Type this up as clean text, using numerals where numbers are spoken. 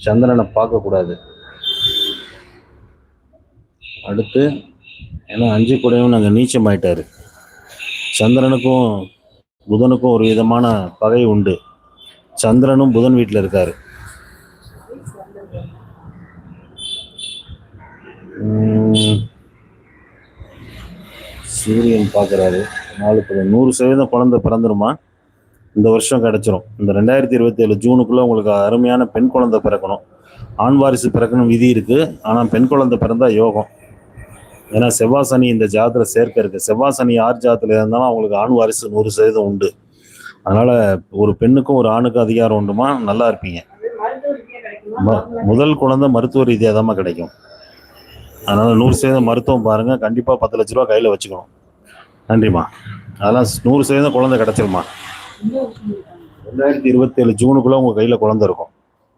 சந்திரனை பார்க்கக்கூடாது. அடுத்து ஏன்னா 5 கூடையும் நாங்கள் நீச்சம் ஆயிட்டாரு. சந்திரனுக்கும் புதனுக்கும் ஒரு விதமான பகை உண்டு. சந்திரனும் புதன் வீட்டில் இருக்காரு. சூரியன் பார்க்குறாரு. 100% குழந்தை பிறந்துருமா? இந்த வருஷம் கிடைச்சிரும். இந்த 2027 ஜூனுக்குள்ள உங்களுக்கு அருமையான பெண் குழந்தை பிறக்கணும். ஆண் வாரிசு பிறக்கணும் விதி இருக்கு. ஆனால் பெண் குழந்தை பிறந்தா யோகம். ஏன்னா செவ்வாய் சனி இந்த ஜாதத்துல சேர்க்க இருக்கு. செவ்வாய் சனி யார் ஜாதத்துல இருந்தாலும் அவங்களுக்கு ஆண் வாரிசு 100% உண்டு. அதனால ஒரு பெண்ணுக்கும் ஒரு ஆணுக்கும் அதிகாரம் உண்டுமா, நல்லா இருப்பீங்க. முதல் குழந்தை மருத்துவ ரீதியாக தான் கிடைக்கும். அதனால 100% மருத்துவம் பாருங்க. கண்டிப்பா 10 லட்ச ரூபா கையில வச்சுக்கணும். நன்றிம்மா. அதெல்லாம் 100% குழந்தை கிடைச்சிருமா? 2027 ஜூனுக்குள்ள உங்க கையில குழந்தை இருக்கும்.